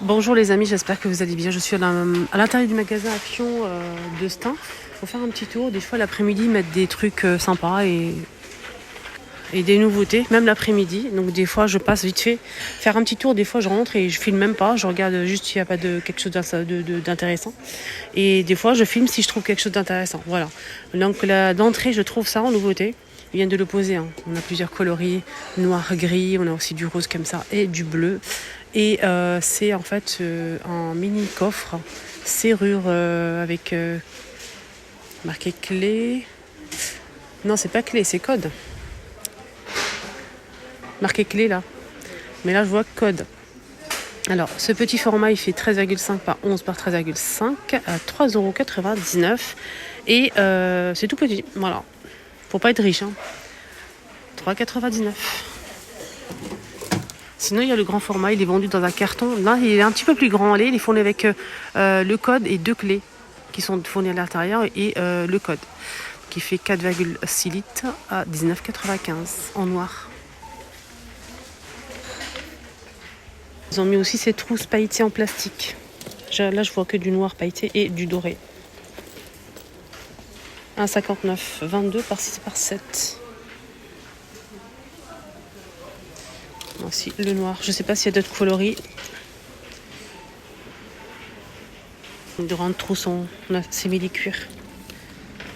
Bonjour les amis, j'espère que vous allez bien. Je suis à l'intérieur du magasin Action de Stein pour faire un petit tour. Des fois l'après-midi, ils mettent des trucs sympas et des nouveautés, même l'après-midi. Donc des fois je passe vite fait faire un petit tour. Des fois je rentre et je filme même pas. Je regarde juste s'il n'y a pas quelque chose d'intéressant. Et des fois je filme si je trouve quelque chose d'intéressant. Voilà. Donc d'entrée je trouve ça en nouveauté. Ils viennent de le poser. On a plusieurs coloris, noir, gris. On a aussi du rose comme ça et du bleu. Et c'est en fait un mini coffre serrure avec marqué clé. Non, c'est pas clé, c'est code. Marqué clé là. Mais là, je vois code. Alors, ce petit format, il fait 13,5 par 11 par 13,5 à 3,99 €. Et c'est tout petit. Voilà. Faut pas être riche. 3,99 €. Sinon, il y a le grand format, il est vendu dans un carton. Là, il est un petit peu plus grand. Il est fourni avec le code et 2 clés qui sont fournies à l'intérieur et le code qui fait 4,6 litres à 19,95 € en noir. Ils ont mis aussi ces trousses pailletées en plastique. Là, je vois que du noir pailleté et du doré. 1,59 €, 22 par 6 par 7. Aussi le noir. Je ne sais pas s'il y a d'autres coloris. Une grande trousse en simili-cuir.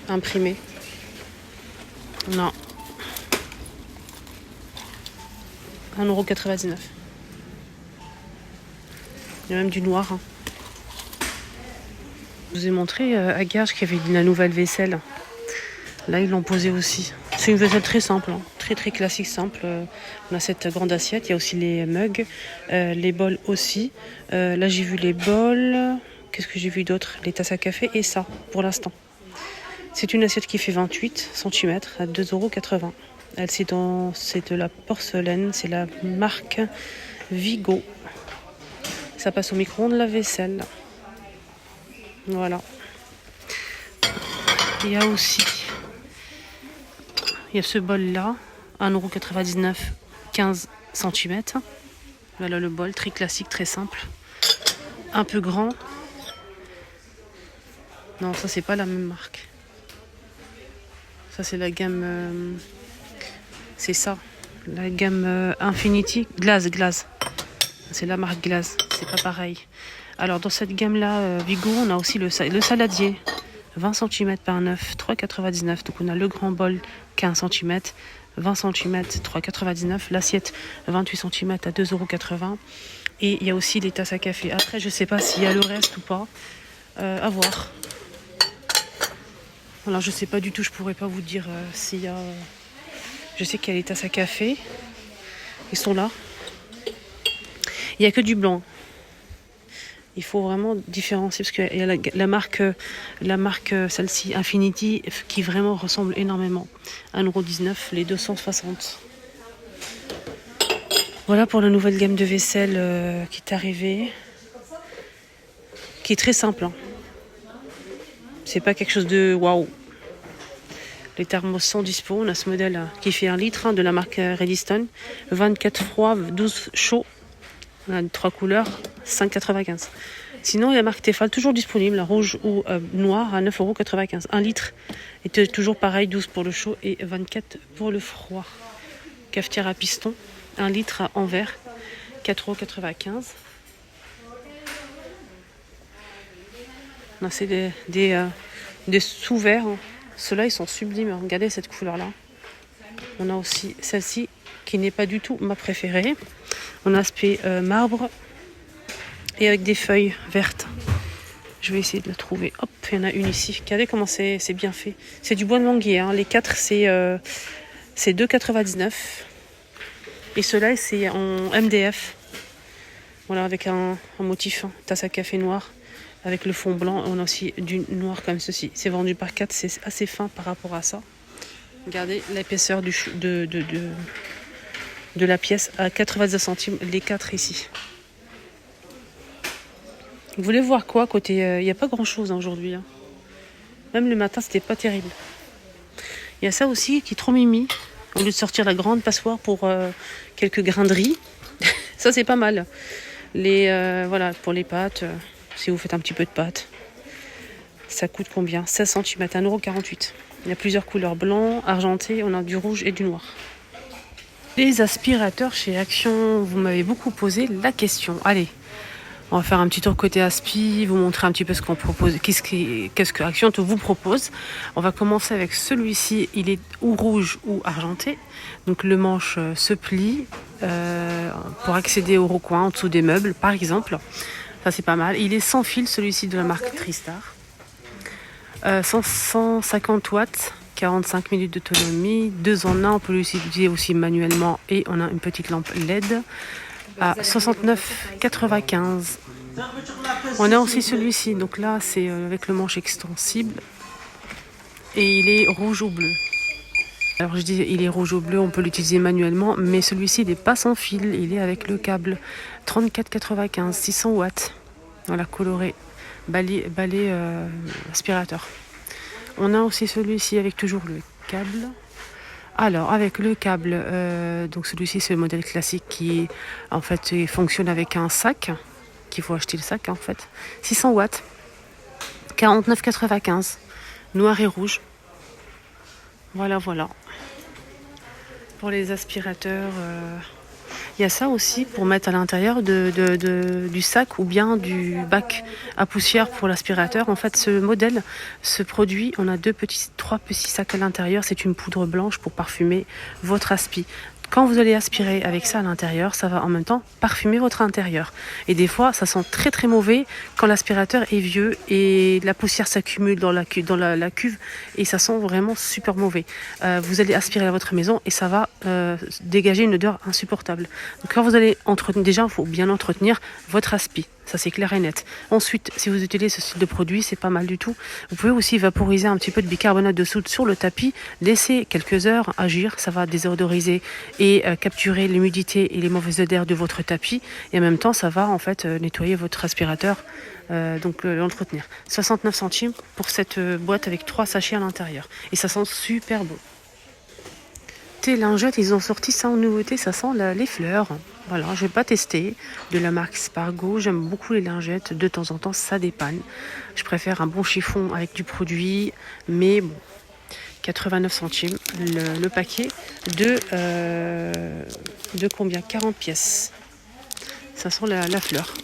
Imprimé. Non. 1,99 €. Il y a même du noir. Je vous ai montré à Garges qu'il y avait de la nouvelle vaisselle. Là, ils l'ont posé aussi. C'est une vaisselle très simple, très très classique, simple. On a cette grande assiette, il y a aussi les mugs, les bols aussi. Là, j'ai vu les bols. Qu'est-ce que j'ai vu d'autre? Les tasses à café et ça, pour l'instant. C'est une assiette qui fait 28 cm à 2,80 €. C'est de la porcelaine, c'est la marque Vigo. Ça passe au micro-ondes la vaisselle. Voilà. Il y a aussi... Il y a ce bol-là, 1,99 €, 15 cm. Voilà le bol, très classique, très simple. Un peu grand. Non, ça, c'est pas la même marque. Ça, c'est la gamme... c'est ça. La gamme Infinity. Glace. C'est la marque Glace. C'est pas pareil. Alors, dans cette gamme-là, Vigo, on a aussi le saladier. 20 cm par 9, 3,99 €. Donc on a le grand bol 15 cm, 20 cm, 3,99 €. L'assiette 28 cm à 2,80 €. Et il y a aussi les tasses à café. Après, je ne sais pas s'il y a le reste ou pas. À voir. Alors je ne sais pas du tout, je ne pourrais pas vous dire s'il y a... Je sais qu'il y a les tasses à café. Ils sont là. Il n'y a que du blanc. Il faut vraiment différencier parce qu'il y a la marque celle-ci, Infinity, qui vraiment ressemble énormément. 1,19 €, les 260. Voilà pour la nouvelle gamme de vaisselle qui est arrivée. Qui est très simple. C'est pas quelque chose de waouh. Les thermos sont dispo. On a ce modèle qui fait 1 litre de la marque Redstone. 24 froid, 12 chaud. On a 3 couleurs, 5,95 €. Sinon, il y a la marque Tefal, toujours disponible, la rouge ou noire, à 9,95 €. 1 litre est toujours pareil, 12 pour le chaud et 24 pour le froid. Cafetière à piston, 1 litre en verre, 4,95 €. Là, c'est des sous-verres. Ceux-là, ils sont sublimes. Regardez cette couleur-là. On a aussi celle-ci, qui n'est pas du tout ma préférée. On a aspect marbre et avec des feuilles vertes. Je vais essayer de la trouver. Hop, il y en a une ici. Regardez comment c'est bien fait. C'est du bois de manguier. Les 4, c'est 2,99 €. Et ceux-là, c'est en MDF. Voilà, avec un motif, tasse à café noir, avec le fond blanc. On a aussi du noir comme ceci. C'est vendu par 4, c'est assez fin par rapport à ça. Regardez l'épaisseur de la pièce à 90 centimes, les 4 ici. Vous voulez voir quoi côté... Il n'y a pas grand-chose aujourd'hui. Même le matin, c'était pas terrible. Il y a ça aussi qui est trop mimi. Au lieu de sortir la grande passoire pour quelques grains de riz. Ça, c'est pas mal. Voilà, pour les pâtes, si vous faites un petit peu de pâtes. Ça coûte combien? 16 cm, 1,48 €. Il y a plusieurs couleurs, blanc, argenté, on a du rouge et du noir. Les aspirateurs chez Action, vous m'avez beaucoup posé la question. Allez, on va faire un petit tour côté aspi, vous montrer un petit peu ce qu'on propose, qu'est-ce que Action vous propose. On va commencer avec celui-ci, il est ou rouge ou argenté. Donc le manche se plie pour accéder au recoin en dessous des meubles, par exemple. Ça c'est pas mal. Il est sans fil, celui-ci de la marque Tristar. 150 watts, 45 minutes d'autonomie, 2 en 1, on peut l'utiliser aussi manuellement et on a une petite lampe LED à 69,95. On a aussi celui-ci, donc là c'est avec le manche extensible et il est rouge ou bleu. Alors je dis il est rouge ou bleu, on peut l'utiliser manuellement, mais celui-ci il n'est pas sans fil, il est avec le câble 34,95, 600 watts. Voilà, coloré, balai aspirateur. On a aussi celui-ci avec toujours le câble. Alors avec le câble, donc celui-ci c'est le modèle classique qui en fait fonctionne avec un sac, qu'il faut acheter le sac en fait. 600 watts, 49,95, noir et rouge. Voilà. Pour les aspirateurs, il y a ça aussi pour mettre à l'intérieur du sac ou bien du bac à poussière pour l'aspirateur. En fait, ce produit, on a 3 petits sacs à l'intérieur. C'est une poudre blanche pour parfumer votre aspi. Quand vous allez aspirer avec ça à l'intérieur, ça va en même temps parfumer votre intérieur. Et des fois, ça sent très très mauvais quand l'aspirateur est vieux et la poussière s'accumule dans la cuve et ça sent vraiment super mauvais. Vous allez aspirer à votre maison et ça va dégager une odeur insupportable. Donc quand vous allez entretenir, déjà il faut bien entretenir votre aspi. Ça c'est clair et net. Ensuite, si vous utilisez ce style de produit, c'est pas mal du tout. Vous pouvez aussi vaporiser un petit peu de bicarbonate de soude sur le tapis, laisser quelques heures agir, ça va désodoriser et capturer l'humidité et les mauvaises odeurs de votre tapis. Et en même temps, ça va en fait nettoyer votre aspirateur, donc l'entretenir. 69 centimes pour cette boîte avec 3 sachets à l'intérieur. Et ça sent super beau. Tes lingettes, ils ont sorti ça en nouveauté, ça sent les fleurs. Voilà, je vais pas tester de la marque Spargo. J'aime beaucoup les lingettes. De temps en temps, ça dépanne. Je préfère un bon chiffon avec du produit, mais bon, 89 centimes le paquet de combien? 40 pièces. Ça sent la fleur.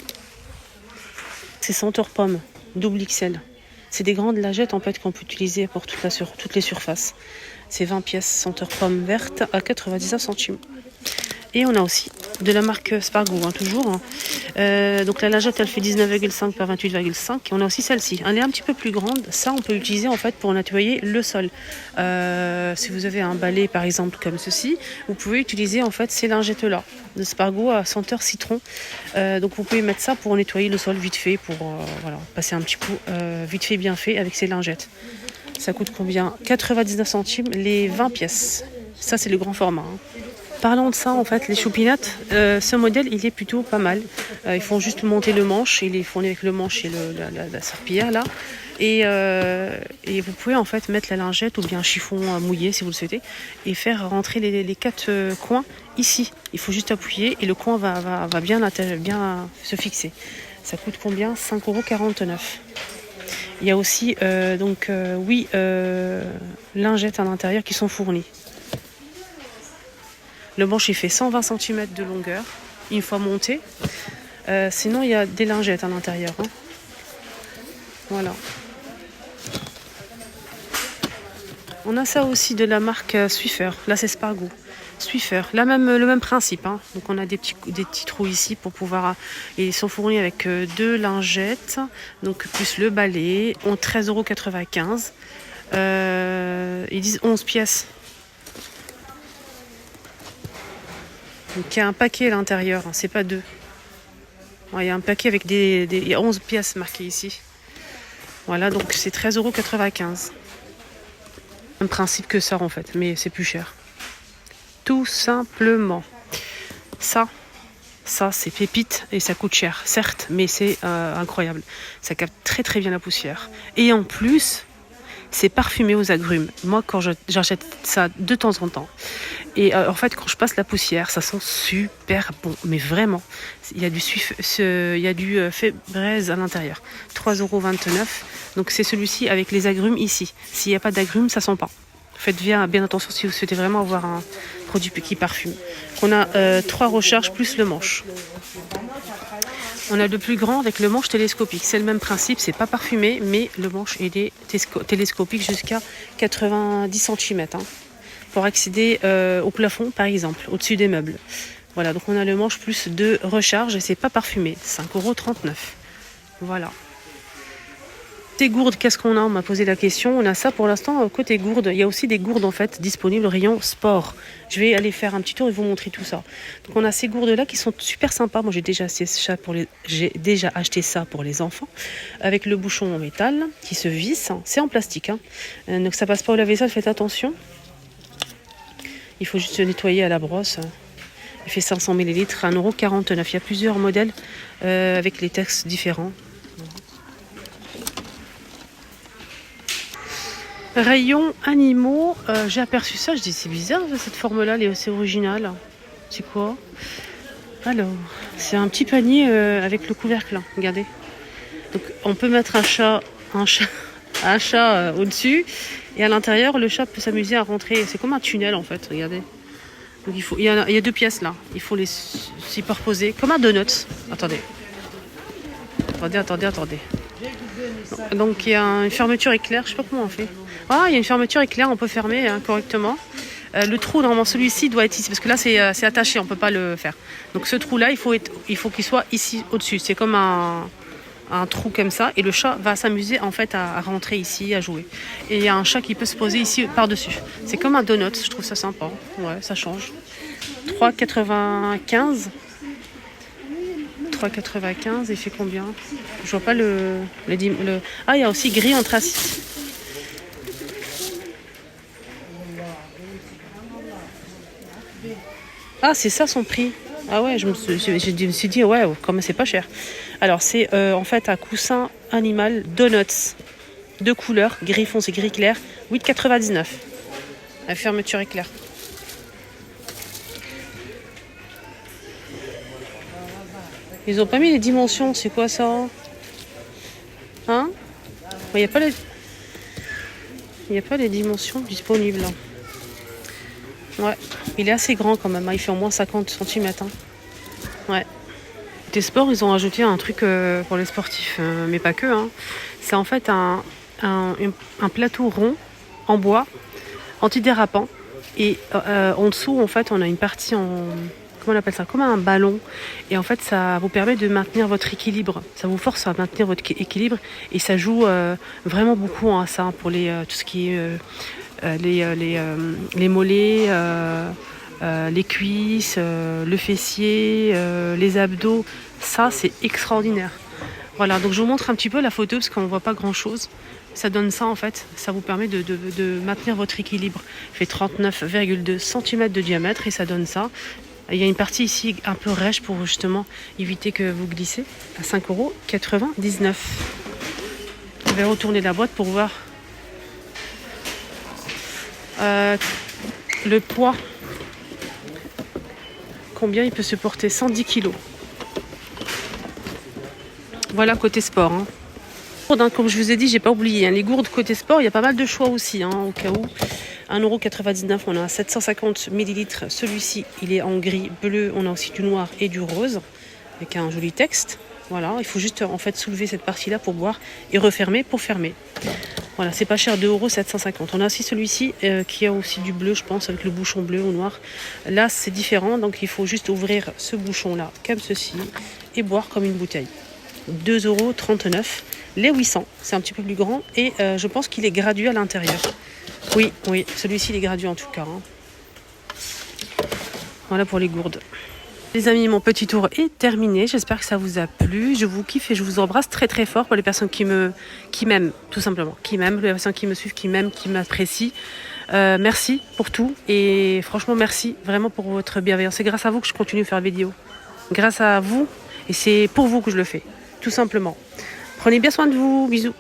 C'est senteur pomme, double XL. C'est des grandes lingettes en fait qu'on peut utiliser pour toutes les surfaces. C'est 20 pièces senteur pomme verte à 99 centimes. Et on a aussi de la marque Spargo, toujours. Donc la lingette, elle fait 19,5 par 28,5. Et on a aussi celle-ci. Elle est un petit peu plus grande. Ça, on peut l'utiliser en fait pour nettoyer le sol. Si vous avez un balai, par exemple, comme ceci, vous pouvez utiliser en fait ces lingettes-là de Spargo à senteur citron. Donc vous pouvez mettre ça pour nettoyer le sol vite fait, pour passer un petit coup vite fait, bien fait avec ces lingettes. Ça coûte combien? 99 centimes les 20 pièces. Ça, c'est le grand format. Parlant de ça, en fait, les choupinates, ce modèle, il est plutôt pas mal. Ils font juste monter le manche, il est fourni avec le manche et la serpillière là. Et vous pouvez en fait mettre la lingette ou bien un chiffon mouillé si vous le souhaitez et faire rentrer les 4 coins ici. Il faut juste appuyer et le coin va bien se fixer. Ça coûte combien? 5,49 €. Il y a aussi lingettes à l'intérieur qui sont fournies. Le manche il fait 120 cm de longueur une fois monté. Sinon il y a des lingettes à l'intérieur. Voilà. On a ça aussi de la marque Swiffer. Là c'est Spargo. Swiffer, le même principe. Donc on a des petits trous ici pour pouvoir. Ils sont fournis avec 2 lingettes, donc plus le balai, ont 13,95 €. Ils disent 11 pièces. Donc il y a un paquet à l'intérieur, c'est pas 2. Il y a un paquet avec il y a 11 pièces marquées ici. Voilà, donc c'est 13,95 €. Même principe que ça en fait, mais c'est plus cher. Tout simplement. Ça c'est pépite et ça coûte cher, certes, mais c'est incroyable. Ça capte très très bien la poussière. Et en plus, c'est parfumé aux agrumes. Moi, quand j'achète ça de temps en temps, et en fait, quand je passe la poussière, ça sent super bon. Mais vraiment, il y a du Febreze à l'intérieur. 3,29 €. Donc c'est celui-ci avec les agrumes ici. S'il n'y a pas d'agrumes, ça sent pas. Faites bien attention si vous souhaitez vraiment avoir un produit qui parfume. On a 3 recharges plus le manche. On a le plus grand avec le manche télescopique. C'est le même principe, c'est pas parfumé, mais le manche il est télescopique jusqu'à 90 cm. Pour accéder au plafond, par exemple, au-dessus des meubles. Voilà, donc on a le manche plus 2 recharges et c'est pas parfumé. 5,39 €. Voilà. Côté gourde, qu'est-ce qu'on a? On m'a posé la question. On a ça pour l'instant côté gourde. Il y a aussi des gourdes en fait disponibles rayon sport. Je vais aller faire un petit tour et vous montrer tout ça. Donc on a ces gourdes là qui sont super sympas. Moi j'ai déjà acheté ça pour les enfants avec le bouchon en métal qui se visse. C'est en plastique. Donc ça passe pas au lave-vaisselle. Faites attention. Il faut juste nettoyer à la brosse. Il fait 500 ml, 1,49 €. Il y a plusieurs modèles avec les textes différents. Rayon animaux, j'ai aperçu ça, je dis c'est bizarre cette forme-là, c'est original. C'est quoi? Alors, c'est un petit panier avec le couvercle, regardez. Donc on peut mettre un chat au-dessus et à l'intérieur le chat peut s'amuser à rentrer. C'est comme un tunnel en fait, regardez. Donc il y a 2 pièces là, il faut les superposer comme un donut. Attendez. Donc il y a une fermeture éclair, je sais pas comment on fait. Ah, il y a une fermeture éclair, on peut fermer correctement. Le trou, normalement, celui-ci doit être ici, parce que là, c'est attaché, on peut pas le faire. Donc ce trou-là, il faut qu'il soit ici, au-dessus. C'est comme un trou comme ça, et le chat va s'amuser en fait à rentrer ici, à jouer. Et il y a un chat qui peut se poser ici par-dessus. C'est comme un donut, je trouve ça sympa. Ouais, ça change. 3,95 €. 3,95 €, il fait combien? Je vois pas Ah, il y a aussi gris anthracite. Ah, c'est ça son prix. Ah ouais, je me suis dit, ouais, comme c'est pas cher. Alors, c'est en fait un coussin animal donuts. 2 couleurs, gris foncé, gris clair, 8,99 €. La fermeture éclair. Ils ont pas mis les dimensions, c'est quoi ça? Hein? Il n'y a pas les dimensions disponibles. Ouais, il est assez grand quand même, il fait au moins 50 cm. Ouais. Des sports, ils ont ajouté un truc pour les sportifs, mais pas que. C'est en fait un plateau rond en bois, antidérapant. Et en dessous, en fait, on a une partie comment on appelle ça? Comme un ballon. Et en fait, ça vous permet de maintenir votre équilibre. Ça vous force à maintenir votre équilibre. Et ça joue vraiment beaucoup à ça pour tout ce qui est les mollets, les cuisses, le fessier, les abdos. Ça, c'est extraordinaire. Voilà, donc je vous montre un petit peu la photo parce qu'on ne voit pas grand-chose. Ça donne ça en fait, ça vous permet de maintenir votre équilibre. Il fait 39,2 cm de diamètre et ça donne ça. Il y a une partie ici un peu rêche pour justement éviter que vous glissez. À 5,99 €. Je vais retourner la boîte pour voir le poids. Combien il peut se porter? 110 kg. Voilà côté sport. Comme je vous ai dit, j'ai pas oublié. Les gourdes côté sport, il y a pas mal de choix aussi, au cas où. 1,99 €, on a 750 ml. Celui-ci, il est en gris, bleu. On a aussi du noir et du rose, avec un joli texte. Voilà, il faut juste en fait soulever cette partie-là pour boire et refermer pour fermer. Voilà, c'est pas cher, 2,750 €. On a aussi celui-ci qui a aussi du bleu, je pense, avec le bouchon bleu ou noir. Là, c'est différent, donc il faut juste ouvrir ce bouchon-là, comme ceci, et boire comme une bouteille. 2,39 €. Les 800, c'est un petit peu plus grand, et je pense qu'il est gradué à l'intérieur. Oui, celui-ci, il est gradué en tout cas. Voilà pour les gourdes. Les amis, mon petit tour est terminé. J'espère que ça vous a plu. Je vous kiffe et je vous embrasse très très fort pour les personnes qui m'aiment, tout simplement. Qui m'aiment, les personnes qui me suivent, qui m'aiment, qui m'apprécient. Merci pour tout. Et franchement, merci vraiment pour votre bienveillance. C'est grâce à vous que je continue de faire des vidéos. Grâce à vous. Et c'est pour vous que je le fais. Tout simplement. Prenez bien soin de vous. Bisous.